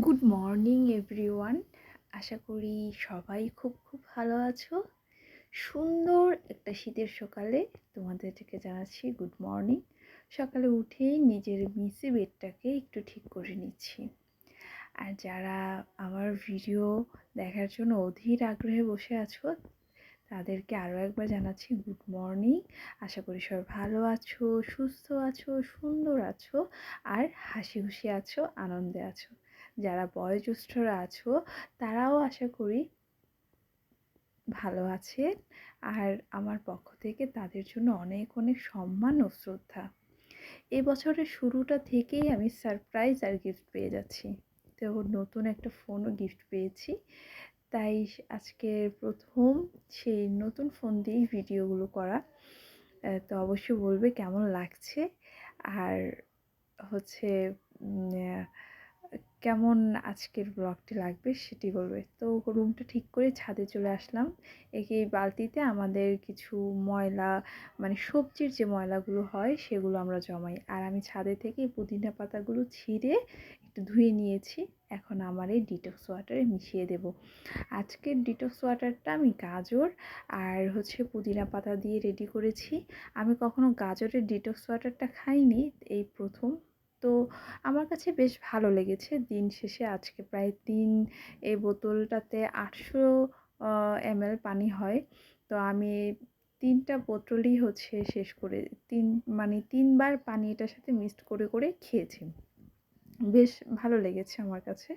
Good morning everyone. আশা করি সবাই খুব ভালো আছো। সুন্দর একটা শীতের সকালে তোমাদেরকে জানাচ্ছি গুড মর্নিং। সকালে উঠেই নিজের মিসি বেডটাকে একটু ঠিক করে নিচ্ছি। আর যারা আমার ভিডিও দেখার জন্য অধীর আগ্রহে বসে আছো তাদেরকে আরও একবার জানাচ্ছি গুড মর্নিং। আশা করি সবাই ভালো আছো, সুস্থ আছো, সুন্দর আছো আর হাসি খুশি আছো, আনন্দে আছো। যারা বয়োজ্যেষ্ঠরা আছো তারাও আশা করি ভালো আছেন। আর আমার পক্ষ থেকে তাদের জন্য অনেক অনেক সম্মান ও শ্রদ্ধা। এবছরের শুরুটা থেকেই আমি সারপ্রাইজ আর গিফট পেয়ে যাচ্ছি। তো নতুন একটা ফোনও গিফট পেয়েছি, তাই আজকে প্রথম সেই নতুন ফোন দিয়েই ভিডিওগুলো করা। তো অবশ্যই বলবে কেমন লাগছে আর হচ্ছে কেমন আজকের ব্লগটি লাগবে সেটি বলবে। তো রুমটা ঠিক করে ছাদে চলে আসলাম। এই বালতিতে আমাদের কিছু ময়লা মানে সবজির যে ময়লাগুলো হয় সেগুলো আমরা জমাই। আর আমি ছাদে থেকে পুদিনা পাতাগুলো ছিঁড়ে একটু ধুয়ে নিয়েছি। এখন আমার এই ডিটক্স ওয়াটারে মিশিয়ে দেব। আজকের ডিটক্স ওয়াটারটা আমি গাজর আর পুদিনা পাতা দিয়ে রেডি করেছি। আমি কখনো গাজরের ডিটক্স ওয়াটারটা খাইনি, এই প্রথম। তো আমার কাছে বেশ ভালো লেগেছে। দিন শেষে আজকে প্রায় এই বোতলটাতে 800 ml পানি হয়। তো আমি 3টা বোতলই শেষ করে তিনবার পানি এটার সাথে মিক্সড করে খেয়েছি। বেশ ভালো লেগেছে আমার কাছে।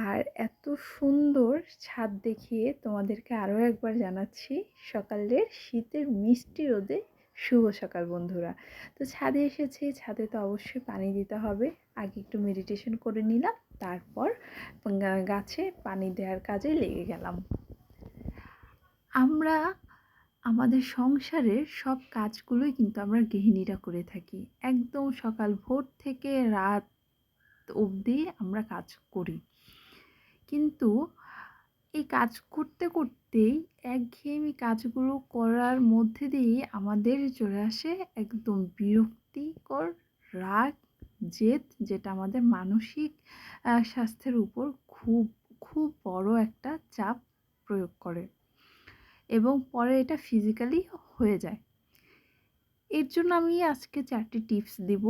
আর এত সুন্দর ছাদ দেখিয়ে তোমাদেরকে আরও একবার জানাচ্ছি সকালের শীতের মিষ্টি রোদে শুভ সকাল বন্ধুরা। তো ছাদে এসেছি, ছাদে তো অবশ্যই পানি দিতে হবে। আগে একটু মেডিটেশন করে নিলাম, তারপর গাছে পানি দেওয়ার কাজে লেগে গেলাম। আমরা আমাদের সংসারের সব কাজগুলোই কিন্তু আমরা গৃহিণীরা করে থাকি। একদম সকাল ভোর থেকে রাত অবধি আমরা কাজ করি, কিন্তু এই কাজ করতে করতেই একঘেয়েমি কাজগুলো করার মধ্যে দিয়ে আমাদের চলে আসে একদম বিরক্তিকর রাগ, জেদ, যেটা আমাদের মানসিক স্বাস্থ্যের উপর খুব বড় একটা চাপ প্রয়োগ করে এবং পরে এটা ফিজিক্যালি হয়ে যায়। এর জন্য আমি আজকে 4টি টিপস দিব।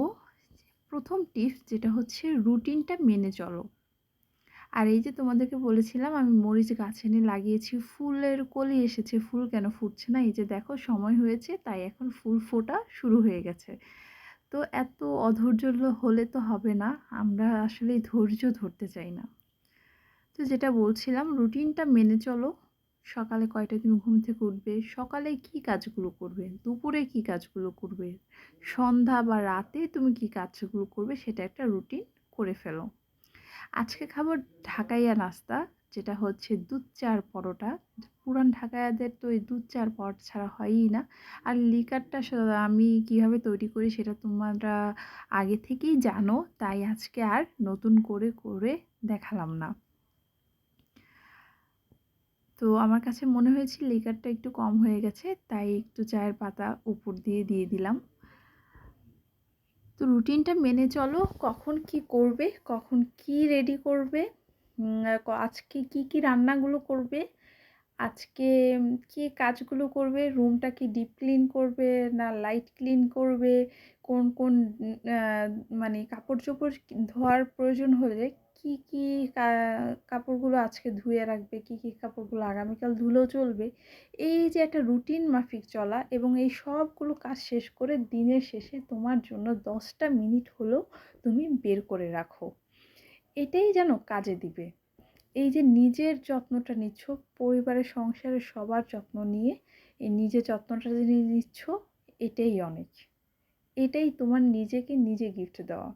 প্রথম টিপস যেটা হচ্ছে রুটিনটা মেনে চলো। আর এই যে তোমাদেরকে বলেছিলাম আমি মরিচ গাছ এনে লাগিয়েছি, ফুলের কলি এসেছে, ফুল কেন ফুটছে না? এই যে দেখো সময় হয়েছে তাই এখন ফুল ফোটা শুরু হয়ে গেছে। তো এত অধৈর্য হলে তো হবে না, আমরা আসলে ধৈর্য ধরতে চাই না। তো যেটা বলছিলাম, রুটিনটা মেনে চলো। সকালে কয়টায় তুমি ঘুম থেকে উঠবে, সকালে কি কাজগুলো করবে, দুপুরে কি কাজগুলো করবে, সন্ধ্যা বা রাতে তুমি কি কাজগুলো করবে, সেটা একটা রুটিন করে ফেলো। আজকে খাবো ঢাকাইয়া নাস্তা, যেটা হচ্ছে দুধ চার পরোটা। পুরান ঢাকাইয়াদের তো এই দুধ চার পরোটা ছাড়া হয়ই না। আর লিকারটা আমি কিভাবে তৈরি করি সেটা তোমরা আগে থেকেই জানো, তাই আজকে আর নতুন করে দেখালাম না। তো আমার কাছে মনে হয়েছে লিকারটা একটু কম হয়ে গেছে, তাই একটু চায়ের পাতা উপর দিয়ে দিলাম। তো রুটিনটা মেনে চলো, কখন কি করবে, কখন কি রেডি করবে, আজকে কি রান্নাগুলো করবে, আজকে কি কাজগুলো করবে, রুমটা কি ডিপ ক্লিন করবে না লাইট ক্লিন করবে, কোন মানে কাপড় চোপড় ধোয়ার প্রয়োজন হলে কি কাপড়গুলো আজকে ধুয়ে রাখবে, কি কাপড়গুলো আগামীকাল ধুলেও চলবে। এই যে একটা রুটিন মাফিক চলা এবং এই সবগুলো কাজ শেষ করে দিনের শেষে তোমার জন্য 10টা মিনিট হলেও তুমি বের করে রাখো, এটাই যেন কাজে দিবে। এই যে নিজের যত্নটা নিচ্ছ, পরিবারের সংসারের সবার যত্ন নিয়ে এই নিজের যত্নটা যে নিচ্ছ, এটাই অনেক। এটাই তোমার নিজেকে নিজে গিফট দেওয়া।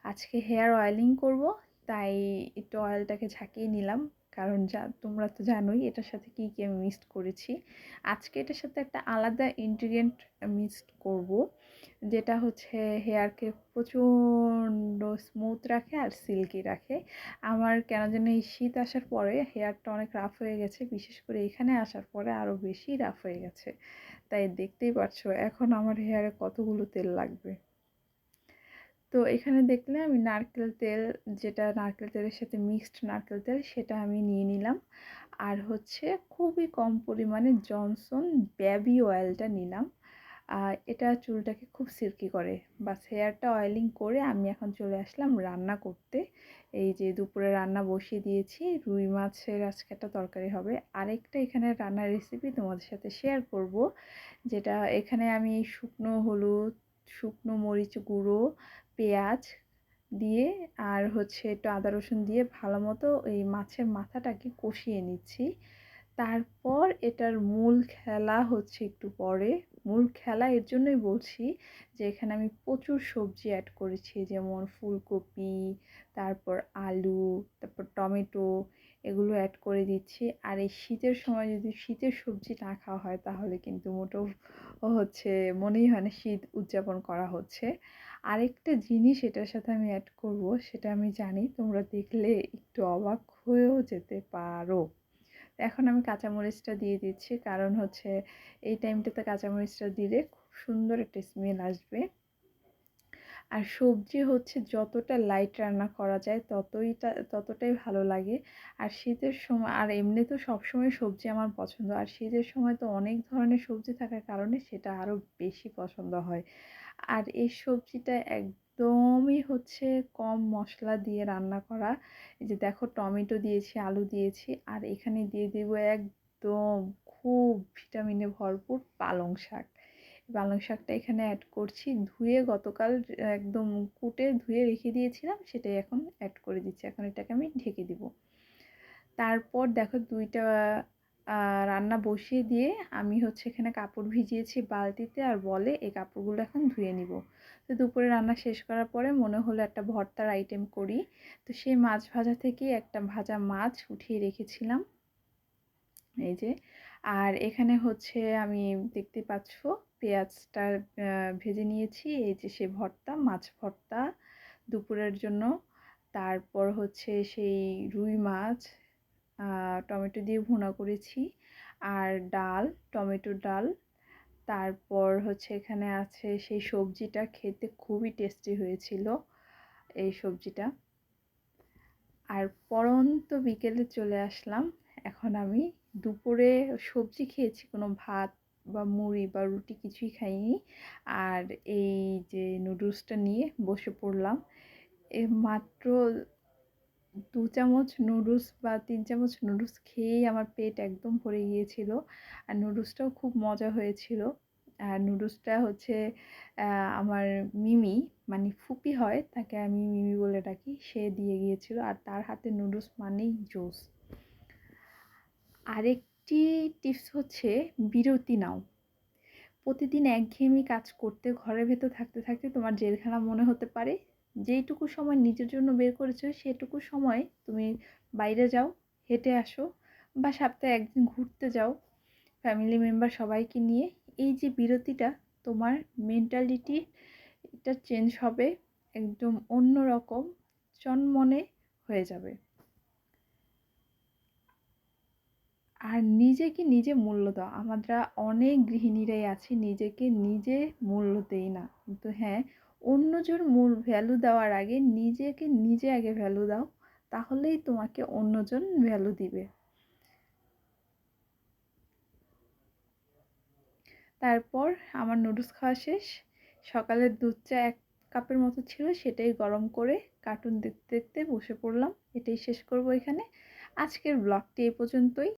আজকে হেয়ার অয়েলিং করব, তাই একটু অয়েলটাকে ঝাঁকিয়ে নিলাম, কারণ তোমরা তো জানোই এটার সাথে কী আমি মিক্সড করেছি। আজকে এটার সাথে একটা আলাদা ইনগ্রিডিয়েন্ট মিক্সড করব, যেটা হেয়ারকে প্রচণ্ড স্মুথ রাখে আর সিল্কি রাখে। আমার কেন যেন এই শীত আসার পরে হেয়ারটা অনেক রাফ হয়ে গেছে, বিশেষ করে এখানে আসার পরে আরও বেশি রাফ হয়ে গেছে। তাই দেখতেই পাচ্ছ এখন আমার হেয়ারে কতগুলো তেল লাগবে। তো এখানে দেখলে আমি নারকেল তেল, যেটা নারকেল তেলের সাথে মিক্সড নারকেল তেল, সেটা আমি নিয়ে নিলাম। আর হচ্ছে খুবই কম পরিমাণে জনসন বেবি অয়েলটা নিলাম। এটা চুলটাকে খুব সিল্কি করে। বাস হেয়ারটা অয়েলিং করে আমি এখন চলে আসলাম রান্না করতে। এই যে দুপুরে রান্না বসিয়ে দিয়েছি, রুই মাছের আজকে একটা তরকারি হবে। আরেকটা এখানে রান্নার রেসিপি তোমাদের সাথে শেয়ার করব, যেটা এখানে আমি শুকনো হলুদ, শুকনো মরিচ গুঁড়ো, পেঁয়াজ দিয়ে আর হচ্ছে একটু আদা রসুন দিয়ে ভালো মতো এই মাছের মাথাটাকে কষিয়ে নিচ্ছি। তারপর এটার মূল খেলা হচ্ছে একটু পরে। মূল খেলা এর জন্যই বলছি যে এখানে আমি প্রচুর সবজি অ্যাড করেছি, যেমন ফুলকপি, তারপর আলু, তারপর টমেটো, এগুলো অ্যাড করে দিচ্ছি। আর এই শীতের সময় যদি শীতের সবজি না খাওয়া হয় তাহলে কিন্তু মোটেও হচ্ছে মনেই হয় না শীত উদযাপন করা হচ্ছে। আরেকটা জিনিস এটার সাথে আমি অ্যাড করব, সেটা আমি জানি তোমরা দেখলে একটু অবাক হয়েও যেতে পারো। এখন আমি কাঁচামরিচটা দিয়ে দিচ্ছি, কারণ হচ্ছে এই টাইমটাতে কাঁচামরিচটা দিলে খুব সুন্দর একটা স্মেল আসবে। আর সবজি হচ্ছে যতটা লাইট রান্না করা যায় ততটাই ভালো লাগে। আর শীতের সময় আর এমনি তো সবসময় সবজি আমার পছন্দ, আর শীতের সময় তো অনেক ধরনের সবজি থাকার কারণে সেটা আরও বেশি পছন্দ হয়। আর এই সবজিটা একদমই হচ্ছে কম মশলা দিয়ে রান্না করা। এই যে দেখো, টমেটো দিয়েছি, আলু দিয়েছি, আর এখানে দিয়ে দেবো একদম খুব ভিটামিনে ভরপুর পালং শাক। পালং শাকটা এখানে অ্যাড করছি, ধুয়ে গতকাল একদম কুটে ধুয়ে রেখে দিয়েছিলাম, সেটাই এখন অ্যাড করে দিচ্ছি। এখন এটাকে আমি ঢেকে দিব। তারপর দেখো, দুইটা রান্না বসিয়ে দিয়ে আমি হচ্ছে এখানে কাপড় ভিজিয়েছি বালতিতে আর বলে, এই কাপড়গুলো এখন ধুয়ে নিব। তো দুপুরে রান্না শেষ করার পরে মনে হলো একটা ভর্তার আইটেম করি। তো সেই মাছ ভাজা থেকে একটা ভাজা মাছ উঠিয়ে রেখেছিলাম, এই যে। আর এখানে হচ্ছে আমি দেখতে পাচ্ছ পেঁয়াজটা ভেজে নিয়েছি, এই যে সে ভর্তা, মাছ ভর্তা দুপুরের জন্য। তারপর হচ্ছে সেই রুই মাছ টমেটো দিয়ে ভুনা করেছি, আর ডাল, টমেটো ডাল। তারপর হচ্ছে এখানে আছে সেই সবজিটা, খেতে খুবই টেস্টি হয়েছিল এই সবজিটা। আর পরন্ত বিকেলে চলে আসলাম। এখন আমি দুপুরে সবজি খেয়েছি, কোনো ভাত বা মুড়ি বা রুটি কিছুই খাইনি। আর এই যে নুডলসটা নিয়ে বসে পড়লাম। মাত্র 2 চামচ নুডলস বা 3 চামচ নুডলস খেয়েই আমার পেট একদম ভরে গিয়েছিল। আর নুডলসটাও খুব মজা হয়েছিল। আর নুডলসটা হচ্ছে আমার মিমি, মানে ফুপি হয়, তাকে আমি মিমি বলে ডাকি, সে দিয়ে গিয়েছিল। আর তার হাতে নুডলস মানেই জোস। আরেকটি টিপস হচ্ছে বিরতি নাও। প্রতিদিন একঘেয়েমি কাজ করতে ঘরের ভেতর থাকতে থাকতে তোমার জেলখানা মনে হতে পারে। যেইটুকু সময় নিজের জন্য বের করেছো সেটুকু সময় তুমি বাইরে যাও, হেঁটে আসো, বা সপ্তাহে একদিন ঘুরতে যাও ফ্যামিলি মেম্বার সবাইকে নিয়ে। এই যে বিরতিটা, তোমার মেন্টালিটি এটা চেঞ্জ হবে, একদম অন্যরকম চনমনে হয়ে যাবে। আর নিজেকে নিজে মূল্য দাও। আমরা অনেক গৃহিণীরাই আছি নিজেকে নিজে মূল্য দেই না, কিন্তু হ্যাঁ, অন্যজন ভ্যালু দেওয়ার আগে নিজেকে নিজে আগে ভ্যালু দাও, তাহলেই তোমাকে অন্যজন ভ্যালু দিবে। তারপর আমার নুডলস খাওয়া শেষ। সকালের দুধ চা 1 কাপের মতো ছিল, সেটাই গরম করে কার্টুন দেখতে দেখতে বসে পড়লাম। এটাই শেষ করব এখানে। আজকের ব্লগটি এই পর্যন্তই।